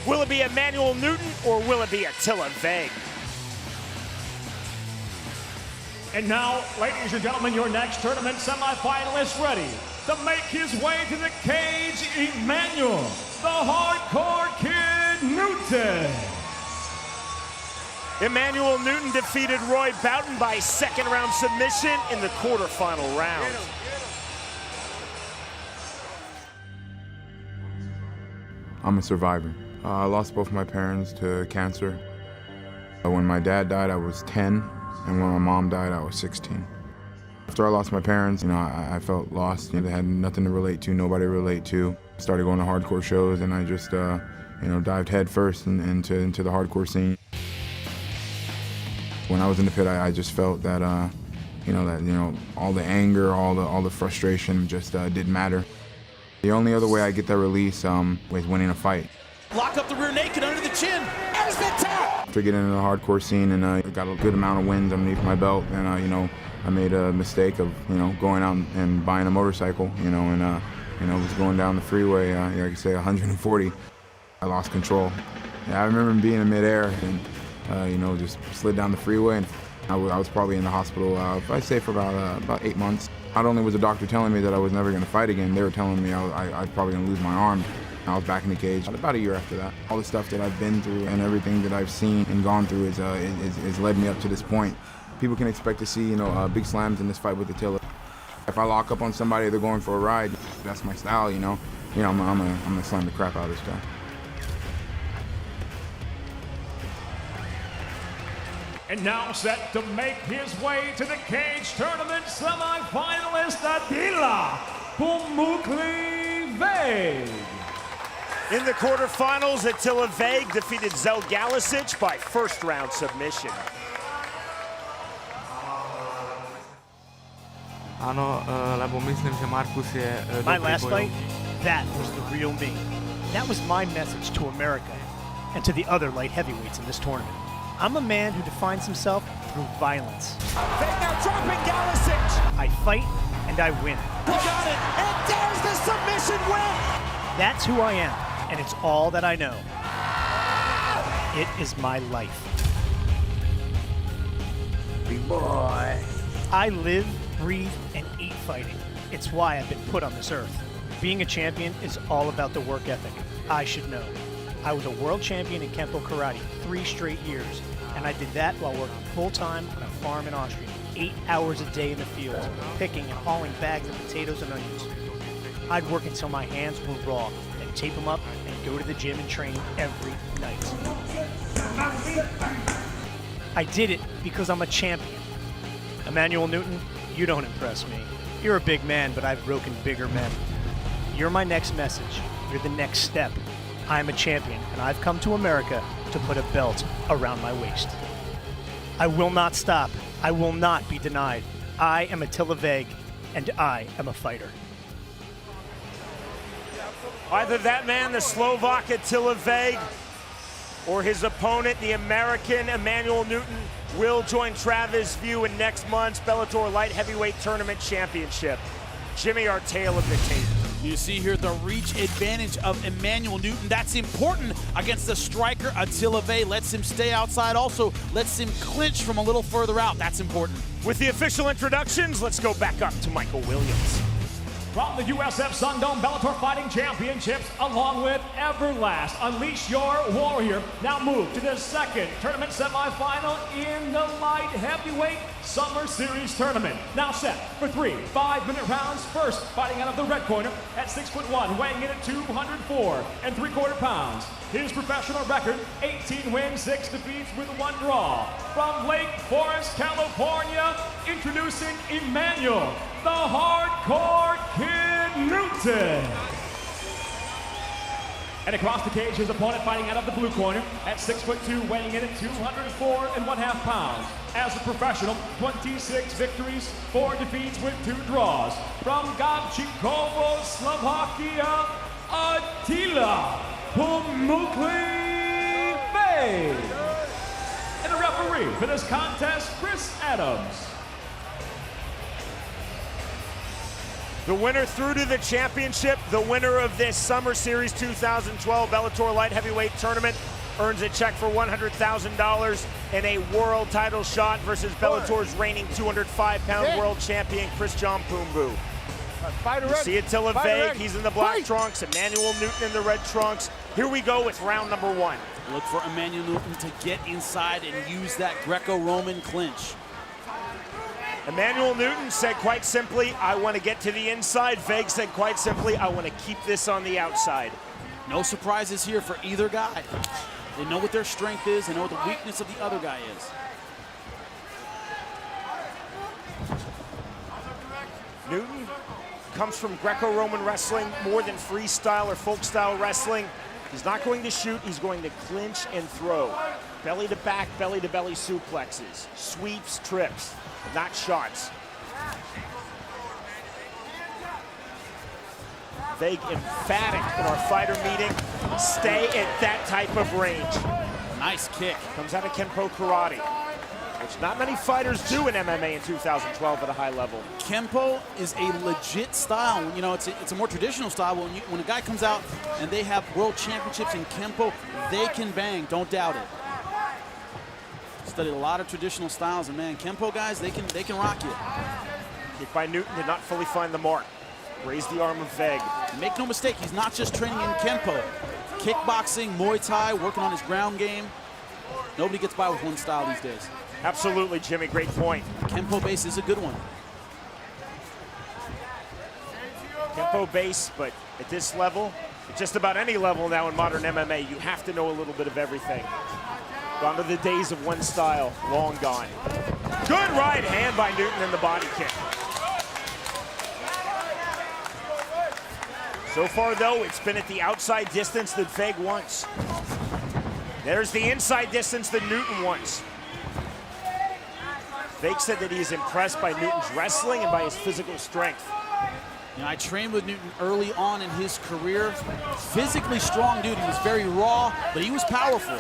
Will it be Emmanuel Newton or will it be Attila Vegh? And now, ladies and gentlemen, your next tournament semifinalist ready to make his way to the cage, Emmanuel, the Hardcore Kid Newton. Emmanuel Newton defeated Roy Boughton by second-round submission in the quarterfinal round. I'm a survivor. I lost both my parents to cancer. When my dad died, I was 10, and when my mom died, I was 16. After I lost my parents, I felt lost. They had nothing to relate to, nobody to relate to. Started going to hardcore shows, and I just, dived head first into the hardcore scene. When I was in the pit, I just felt that, all the anger, all the frustration just didn't matter. The only other way I get that release was winning a fight. Lock up the rear naked under the chin. There's the tap. After getting into the hardcore scene and I got a good amount of wins underneath my belt, and I made a mistake of going out and buying a motorcycle, was going down the freeway, like I say, 140. I lost control. Yeah, I remember being in midair and just slid down the freeway, and I was probably in the hospital, I'd say for about 8 months. Not only was the doctor telling me that I was never going to fight again, they were telling me I was probably going to lose my arm. I was back in the cage about a year after that. All the stuff that I've been through and everything that I've seen and gone through has led me up to this point. People can expect to see big slams in this fight with Attila. If I lock up on somebody, they're going for a ride. That's my style, I'm gonna slam the crap out of this guy. And now set to make his way to the cage tournament semifinalist, Attila Vegh. In the quarterfinals, Attila Vegh defeated Zel Galicic by first-round submission. My last fight, that was the real me. That was my message to America and to the other light heavyweights in this tournament. I'm a man who defines himself through violence. Vegh now dropping Galicic. I fight and I win. He got it, and there's the submission win. That's who I am, and it's all that I know. It is my life. Big boy. I live, breathe, and eat fighting. It's why I've been put on this earth. Being a champion is all about the work ethic. I should know. I was a world champion in Kempo Karate 3 straight years, and I did that while working full-time on a farm in Austria, 8 hours a day in the field, picking and hauling bags of potatoes and onions. I'd work until my hands were raw, and tape them up and go to the gym and train every night. I did it because I'm a champion. Emmanuel Newton, you don't impress me. You're a big man, but I've broken bigger men. You're my next message. You're the next step. I'm a champion, and I've come to America to put a belt around my waist. I will not stop. I will not be denied. I am Attila Vegh, and I am a fighter. Either that man, the Slovak Attila Vegh, or his opponent, the American Emmanuel Newton, will join Travis View in next month's Bellator Light Heavyweight Tournament Championship. Jimmy, our tale of the tape. You see here the reach advantage of Emmanuel Newton. That's important against the striker Attila Vegh. Lets him stay outside, also lets him clinch from a little further out. That's important. With the official introductions, let's go back up to Michael Williams. From the USF Sundome Bellator Fighting Championships, along with Everlast, Unleash Your Warrior. Now move to the second tournament semifinal in the Light Heavyweight Summer Series Tournament. Now set for 3 5-minute rounds. First, fighting out of the red corner at 6'1", weighing in at 204 3/4 pounds. His professional record, 18 wins, 6 defeats with 1 draw. From Lake Forest, California, introducing Emmanuel, the Hardcore Kid Newton. And across the cage, his opponent fighting out of the blue corner at 6'2", weighing in at 204 1/2 pounds. As a professional, 26 victories, 4 defeats with 2 draws. From Gabčíkovo, Slovakia, Attila Vegh. And a referee for this contest, Chris Adams. The winner through to the championship, the winner of this Summer Series 2012 Bellator Light Heavyweight Tournament earns a check for $100,000 and a world title shot versus Bellator's reigning 205-pound world champion, Christian Pumbu. You see Attila Vegh, he's in the black trunks, Emmanuel Newton in the red trunks. Here we go with round number 1. Look for Emmanuel Newton to get inside and use that Greco-Roman clinch. Emmanuel Newton said quite simply, I want to get to the inside. Vegh said quite simply, I want to keep this on the outside. No surprises here for either guy. They know what their strength is, they know what the weakness of the other guy is. Newton comes from Greco-Roman wrestling more than freestyle or folk style wrestling. He's not going to shoot, he's going to clinch and throw. Belly to back, belly to belly suplexes, sweeps, trips, not shots. Vegh emphatic in our fighter meeting. Stay at that type of range. Nice kick. Comes out of Kenpo Karate, which not many fighters do in MMA in 2012 at a high level. Kenpo is a legit style. You know, it's a more traditional style. When a guy comes out and they have world championships in Kenpo, they can bang, don't doubt it. Studied a lot of traditional styles, and man, Kenpo guys, they can rock you. Kick by Newton did not fully find the mark. Raised the arm of Vegh. Make no mistake, he's not just training in Kenpo. Kickboxing, Muay Thai, working on his ground game. Nobody gets by with one style these days. Absolutely, Jimmy, great point. Kenpo base is a good one. Kenpo base, but at this level, at just about any level now in modern MMA, you have to know a little bit of everything. Gone to the days of one style, long gone. Good right hand by Newton in the body kick. So far, though, it's been at the outside distance that Vegh wants. There's the inside distance that Newton wants. Vegh said that he is impressed by Newton's wrestling and by his physical strength. You know, I trained with Newton early on in his career. Physically strong dude. He was very raw, but he was powerful.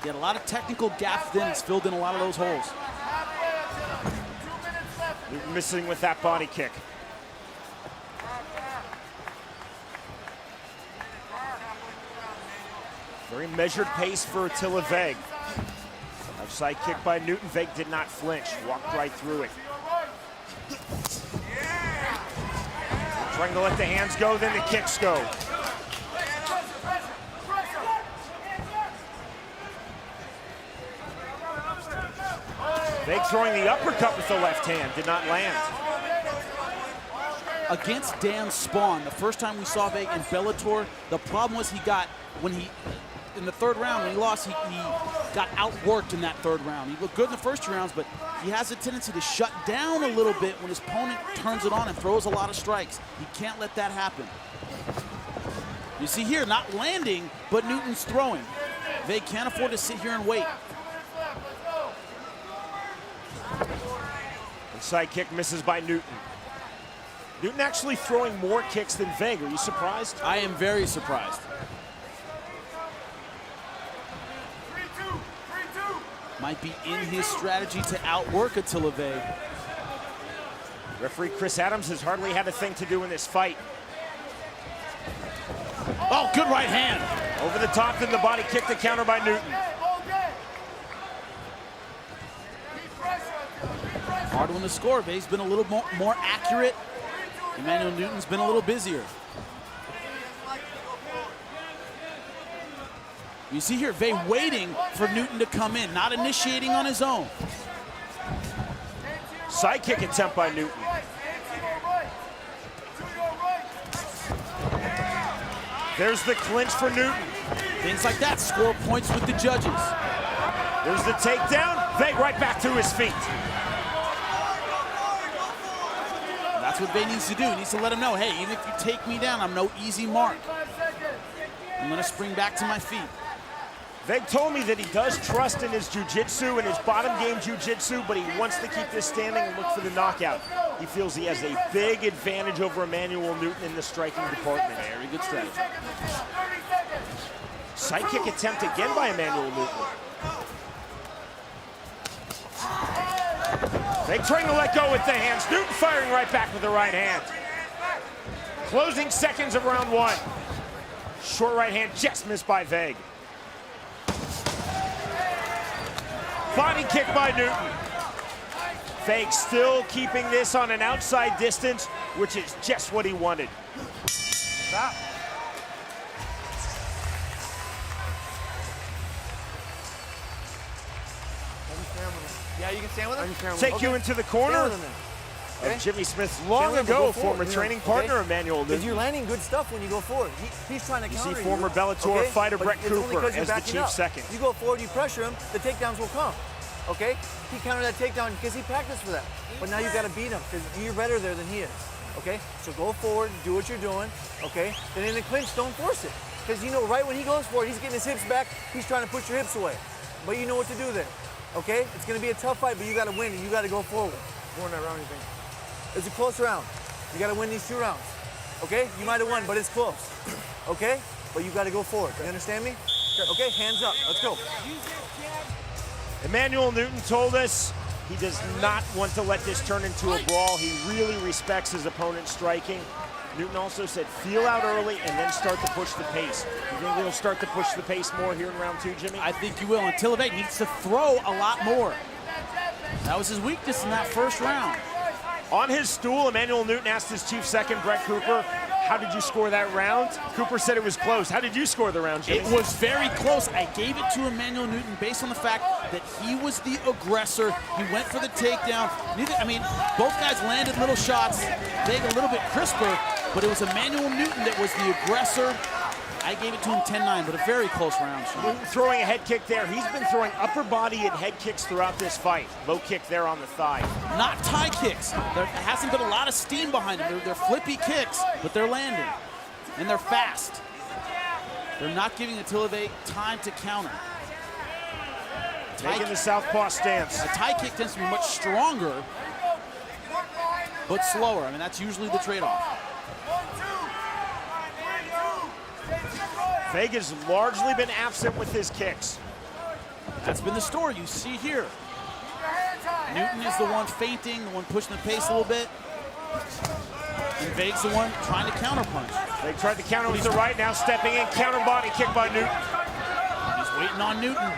He had a lot of technical gaps then. He's filled in a lot of those holes. Newton missing with that body kick. Very measured pace for Attila Vegh. Outside kick by Newton. Vegh did not flinch. Walked right through it. Trying to let the hands go, then the kicks go. Vegh throwing the uppercut with the left hand. Did not land. Against Dan Spawn, the first time we saw Vegh in Bellator, the problem was in the third round, when he lost, he got outworked in that third round. He looked good in the first 2 rounds, but he has a tendency to shut down a little bit when his opponent turns it on and throws a lot of strikes. He can't let that happen. You see here, not landing, but Newton's throwing. Vegh can't afford to sit here and wait. Inside kick misses by Newton. Newton actually throwing more kicks than Vegh. Are you surprised? I am very surprised. Might be in his strategy to outwork Attila Vegh. Referee Chris Adams has hardly had a thing to do in this fight. Oh, good right hand. Over the top, then the body kick to counter by Newton. Hard one to score. Veigh's been a little more accurate. Emmanuel Newton's been a little busier. You see here, Vegh waiting for Newton to come in, not initiating on his own. Side kick attempt by Newton. There's the clinch for Newton. Things like that score points with the judges. There's the takedown. Vegh right back to his feet. That's what Vegh needs to do. He needs to let him know, hey, even if you take me down, I'm no easy mark. I'm gonna spring back to my feet. Vegh told me that he does trust in his jiu-jitsu and his bottom game jiu-jitsu, but he wants to keep this standing and look for the knockout. He feels he has a big advantage over Emmanuel Newton in the striking department. Very good strategy. Side kick attempt again by Emmanuel Newton. Veig trying to let go with the hands. Newton firing right back with the right hand. Closing seconds of round one. Short right hand just missed by Veig. Fighting kick by Newton. Veig still keeping this on an outside distance, which is just what he wanted. Stop. Yeah, you can stand with him? Take you into the corner of Jimmy Smith's long ago former training partner, Emmanuel Newton. Because you're landing good stuff when you go forward. He's trying to counter you. You see former Bellator fighter Brett Cooper as the chief second. You go forward, you pressure him, the takedowns will come. Okay? He countered that takedown because he practiced for that. But now you've got to beat him because you're better there than he is. Okay? So go forward, do what you're doing. Okay? Then in the clinch, don't force it. Because you know right when he goes forward, he's getting his hips back, he's trying to push your hips away. But you know what to do there. Okay? It's going to be a tough fight, but you got to win and you got to go forward. Won that round, you think? It's a close round. You got to win these 2 rounds. Okay? You might have won, but it's close. Okay? But you got to go forward. You understand me? Okay? Hands up. Let's go. Emmanuel Newton told us he does not want to let this turn into a brawl. He really respects his opponent's striking. Newton also said feel out early and then start to push the pace. You think he'll start to push the pace more here in round 2, Jimmy? I think you will. ATTILA VEGH needs to throw a lot more. That was his weakness in that first round. On his stool, Emmanuel Newton asked his chief second, Brett Cooper, how did you score that round? Cooper said it was close. How did you score the round, Jimmy? It was very close. I gave it to Emmanuel Newton based on the fact that he was the aggressor. He went for the takedown. Both guys landed little shots. Veig a little bit crisper, but it was Emmanuel Newton that was the aggressor. I gave it to him 10-9, but a very close round. Newton throwing a head kick there. He's been throwing upper body and head kicks throughout this fight. Low kick there on the thigh. Not tie kicks. There hasn't been a lot of steam behind them. They're flippy kicks, but they're landing, and they're fast. They're not giving ATTILA VEGH time to counter. Taking the southpaw stance. A tie kick tends to be much stronger, but slower. I mean, that's usually the trade-off. Veig has largely been absent with his kicks. That's been the story you see here. Newton is the one feinting, the one pushing the pace a little bit. And Veig's the one trying to counterpunch. Veig tried to counter with the right, now stepping in, counter body kick by Newton. He's waiting on Newton.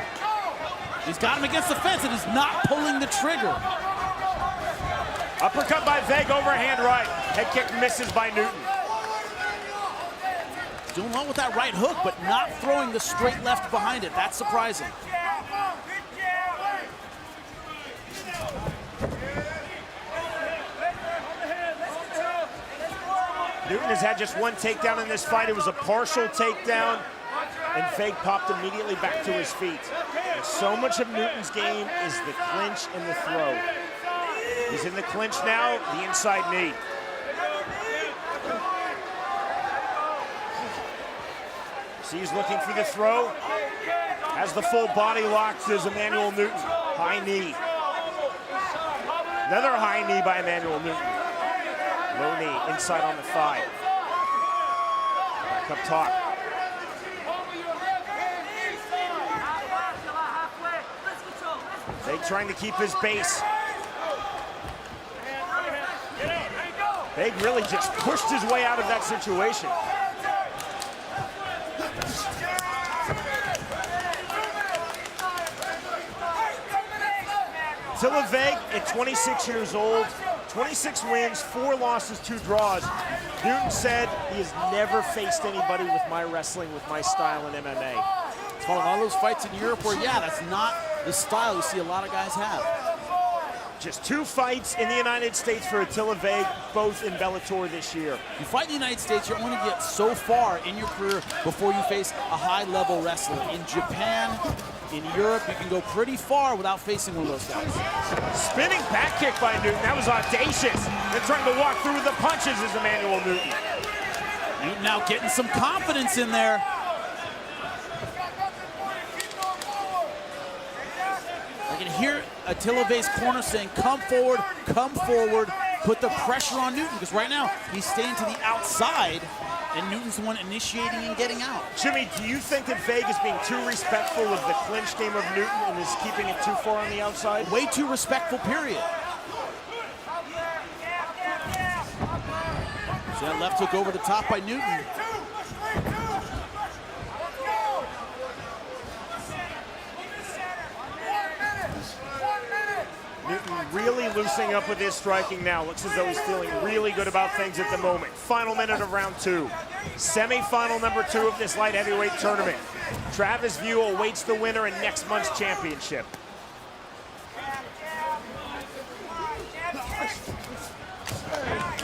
He's got him against the fence and he's not pulling the trigger. Uppercut by Veig, overhand right. Head kick misses by Newton. Doing well with that right hook, but not throwing the straight left behind it. That's surprising. Newton has had just one takedown in this fight. It was a partial takedown, and Veig popped immediately back to his feet. And so much of Newton's game is the clinch and the throw. He's in the clinch now, the inside knee. He's looking for the throw. Has the full body locked as Emmanuel Newton. High knee. Another high knee by Emmanuel Newton. Low knee inside on the thigh. Back up top. Veig trying to keep his base. Veig really just pushed his way out of that situation. ATTILA VEGH at 26 years old, 26 wins, 4 losses, 2 draws. Newton said he has never faced anybody with my wrestling, with my style in MMA. It's one of all those fights in Europe where, yeah, that's not the style you see a lot of guys have. Just 2 fights in the United States for ATTILA VEGH, both in Bellator this year. You fight in the United States, you're only get so far in your career before you face a high-level wrestler. In Japan, in Europe, you can go pretty far without facing one of those guys. Spinning back kick by Newton, that was audacious. They're trying to walk through the punches as Emmanuel Newton. Newton now getting some confidence in there. I can hear ATTILA VEGH's corner saying, come forward, put the pressure on Newton, because right now he's staying to the outside, and Newton's the one initiating and getting out. Jimmy, do you think that Veig is being too respectful of the clinch game of Newton and is keeping it too far on the outside? Way too respectful, period. That left hook over the top by Newton. Newton really loosening up with his striking now. Looks as though he's feeling really good about things at the moment. Final minute of round 2. Semi-final number 2 of this light heavyweight tournament. Travis View awaits the winner in next month's championship.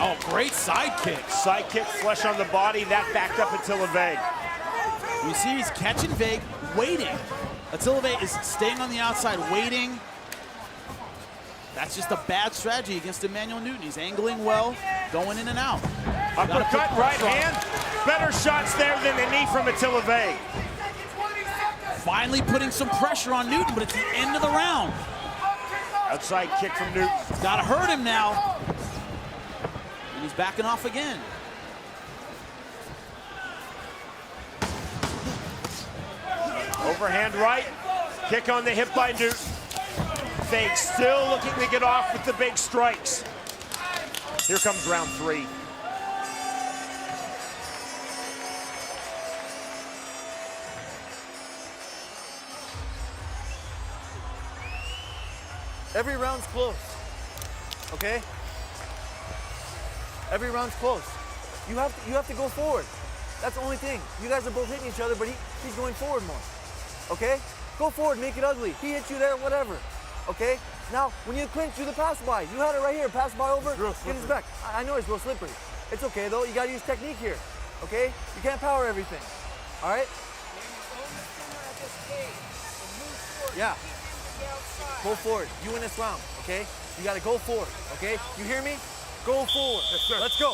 Oh, great side kick. Side kick, flush on the body. That backed up Attila Vegh. You see he's catching Vegh, waiting. Attila Vegh is staying on the outside, waiting. That's just a bad strategy against Emmanuel Newton. He's angling well, going in and out. Uppercut, right hand. Better shots there than the knee from Attila Vegh. Finally putting some pressure on Newton, but it's the end of the round. Outside kick from Newton. Gotta hurt him now. And he's backing off again. Overhand right. Kick on the hip by Newton. Vegh still looking to get off with the big strikes. Here comes round 3. Every round's close, okay? Every round's close. You have to go forward. That's the only thing. You guys are both hitting each other, but he's going forward more, okay? Go forward, make it ugly. He hit you there, whatever, okay? Now, when you clinch, do the pass by. You had it right here, pass by over, get his back. I know it's real slippery. It's okay though, you gotta use technique here, okay? You can't power everything, all right? Yeah. Go forward. You win this round, okay? You gotta go forward, okay? You hear me? Go forward. Yes, sir. Let's go.